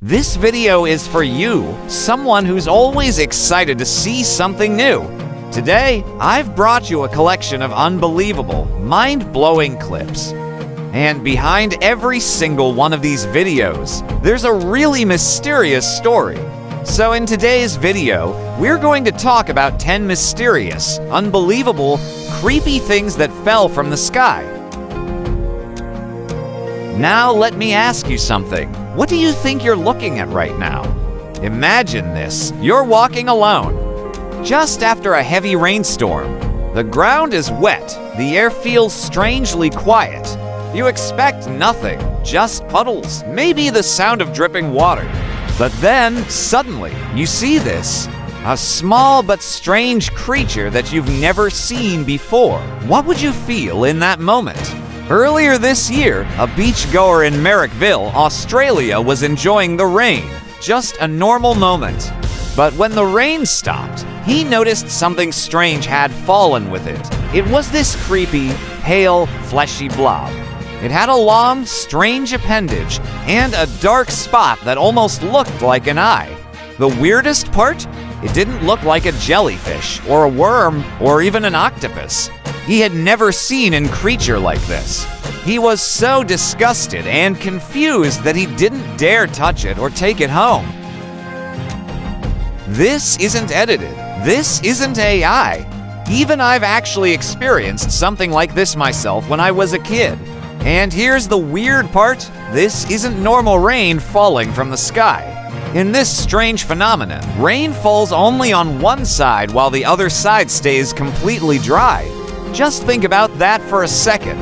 This video is for you, someone who's always excited to see something new. Today, I've brought you a collection of unbelievable, mind-blowing clips. And behind every single one of these videos, there's a really mysterious story. So in today's video, we're going to talk about 10 mysterious, unbelievable, creepy things that fell from the sky. Now let me ask you something. What do you think you're looking at right now? Imagine this. You're walking alone. Just after a heavy rainstorm. The ground is wet. The air feels strangely quiet. You expect nothing, just puddles, maybe the sound of dripping water. But then, suddenly, you see this. A small but strange creature that you've never seen before. What would you feel in that moment? Earlier this year, a beachgoer in Merrickville, Australia was enjoying the rain. Just a normal moment. But when the rain stopped, he noticed something strange had fallen with it. It was this creepy, pale, fleshy blob. It had a long, strange appendage and a dark spot that almost looked like an eye. The weirdest part? It didn't look like a jellyfish or a worm or even an octopus. He had never seen a creature like this. He was so disgusted and confused that he didn't dare touch it or take it home. This isn't edited. This isn't AI. Even I've actually experienced something like this myself when I was a kid. And here's the weird part. This isn't normal rain falling from the sky. In this strange phenomenon, rain falls only on one side while the other side stays completely dry. Just think about that for a second.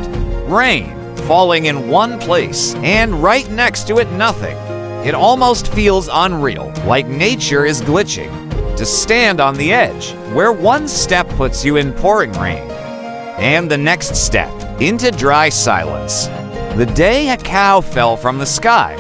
Rain falling in one place and right next to it nothing. It almost feels unreal, like nature is glitching. To stand on the edge, where one step puts you in pouring rain, and the next step into dry silence. The day a cow fell from the sky.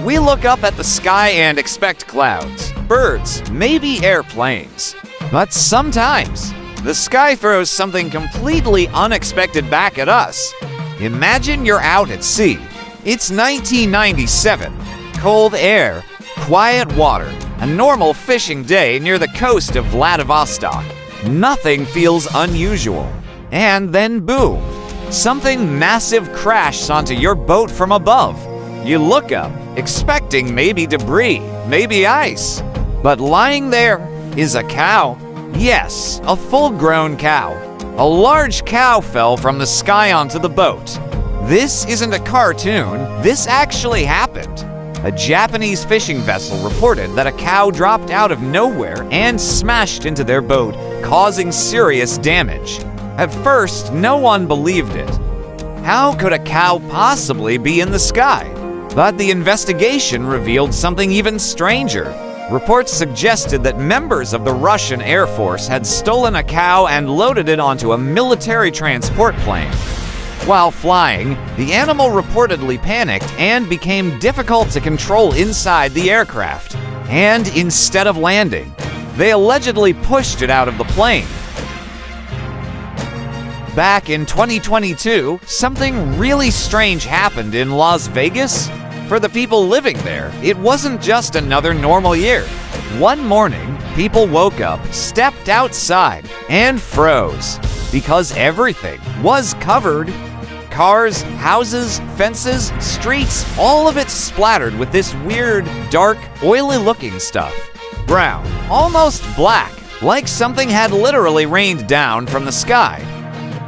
We look up at the sky and expect clouds, birds, maybe airplanes. But sometimes, the sky throws something completely unexpected back at us. Imagine you're out at sea. It's 1997. Cold air, quiet water, a normal fishing day near the coast of Vladivostok. Nothing feels unusual. And then boom, something massive crashes onto your boat from above. You look up, expecting maybe debris, maybe ice. But lying there is a cow. Yes, a full-grown cow. A large cow fell from the sky onto the boat. This isn't a cartoon. This actually happened. A Japanese fishing vessel reported that a cow dropped out of nowhere and smashed into their boat, causing serious damage. At first, no one believed it. How could a cow possibly be in the sky? But the investigation revealed something even stranger. Reports suggested that members of the Russian Air Force had stolen a cow and loaded it onto a military transport plane. While flying, the animal reportedly panicked and became difficult to control inside the aircraft. And instead of landing, they allegedly pushed it out of the plane. Back in 2022, something really strange happened in Las Vegas. For the people living there, it wasn't just another normal year. One morning, people woke up, stepped outside, and froze because everything was covered. Cars, houses, fences, streets, all of it splattered with this weird, dark, oily-looking stuff. Brown, almost black, like something had literally rained down from the sky.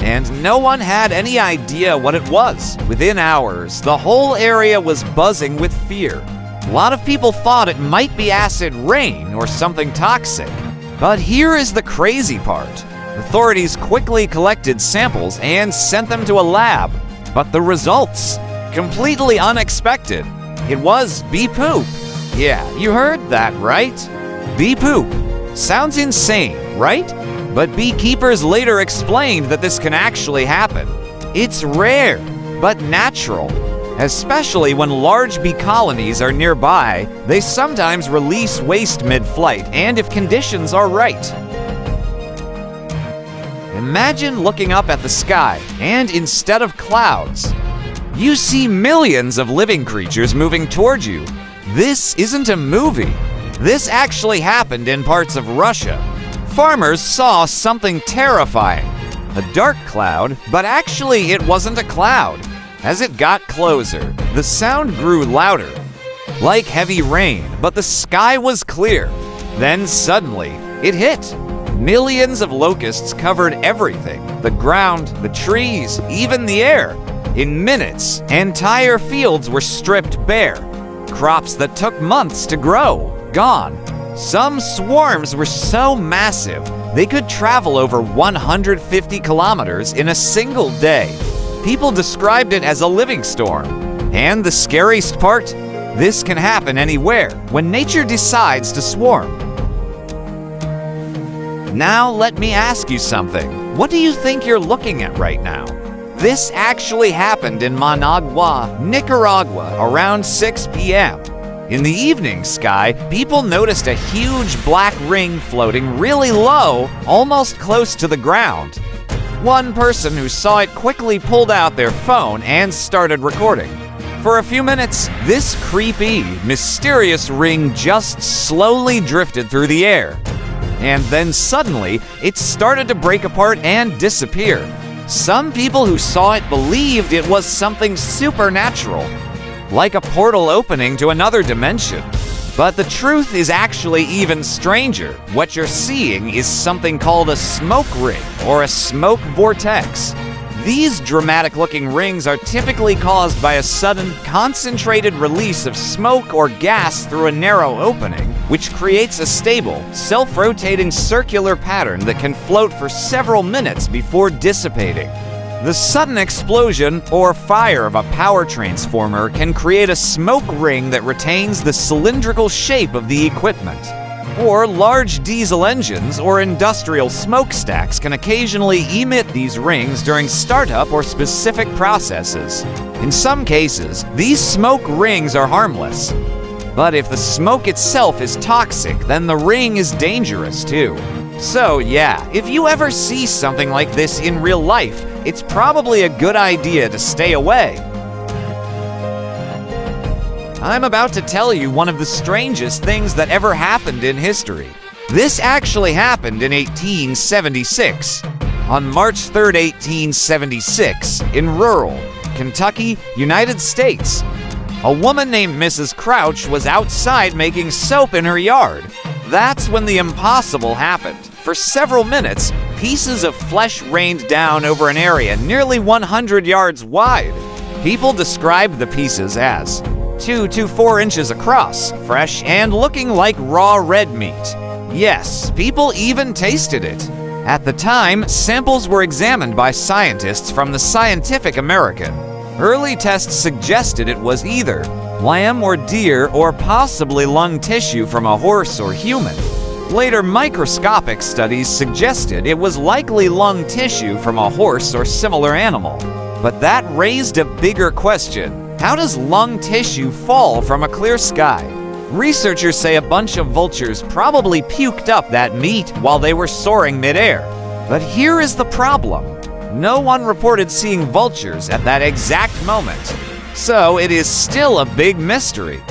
And no one had any idea what it was. Within hours, the whole area was buzzing with fear. A lot of people thought it might be acid rain or something toxic. But here is the crazy part. Authorities quickly collected samples and sent them to a lab. But the results? Completely unexpected. It was bee poop. Yeah, you heard that right. Bee poop. Sounds insane, right? But beekeepers later explained that this can actually happen. It's rare, but natural. Especially when large bee colonies are nearby, they sometimes release waste mid-flight, and if conditions are right. Imagine looking up at the sky, and instead of clouds, you see millions of living creatures moving toward you. This isn't a movie. This actually happened in parts of Russia. Farmers saw something terrifying. A dark cloud, but actually it wasn't a cloud. As it got closer, the sound grew louder, like heavy rain, but the sky was clear. Then suddenly, it hit. Millions of locusts covered everything, the ground, the trees, even the air. In minutes, entire fields were stripped bare. Crops that took months to grow, gone. Some swarms were so massive, they could travel over 150 kilometers in a single day. People described it as a living storm. And the scariest part? This can happen anywhere when nature decides to swarm. Now let me ask you something. What do you think you're looking at right now? This actually happened in Managua, Nicaragua, around 6 p.m. In the evening sky, people noticed a huge black ring floating really low, almost close to the ground. One person who saw it quickly pulled out their phone and started recording. For a few minutes, this creepy, mysterious ring just slowly drifted through the air. And then suddenly, it started to break apart and disappear. Some people who saw it believed it was something supernatural, like a portal opening to another dimension. But the truth is actually even stranger. What you're seeing is something called a smoke ring or a smoke vortex. These dramatic-looking rings are typically caused by a sudden, concentrated release of smoke or gas through a narrow opening, which creates a stable, self-rotating circular pattern that can float for several minutes before dissipating. The sudden explosion or fire of a power transformer can create a smoke ring that retains the cylindrical shape of the equipment. Or large diesel engines or industrial smokestacks can occasionally emit these rings during startup or specific processes. In some cases, these smoke rings are harmless. But if the smoke itself is toxic, then the ring is dangerous too. So yeah, if you ever see something like this in real life, it's probably a good idea to stay away. I'm about to tell you one of the strangest things that ever happened in history. This actually happened in 1876. On March 3rd, 1876, in rural Kentucky, United States, a woman named Mrs. Crouch was outside making soap in her yard. That's when the impossible happened. For several minutes, pieces of flesh rained down over an area nearly 100 yards wide. People described the pieces as 2 to 4 inches across, fresh and looking like raw red meat. Yes, people even tasted it. At the time, samples were examined by scientists from the Scientific American. Early tests suggested it was either lamb or deer or possibly lung tissue from a horse or human. Later microscopic studies suggested it was likely lung tissue from a horse or similar animal. But that raised a bigger question. How does lung tissue fall from a clear sky? Researchers say a bunch of vultures probably puked up that meat while they were soaring midair. But here is the problem. No one reported seeing vultures at that exact moment. So it is still a big mystery.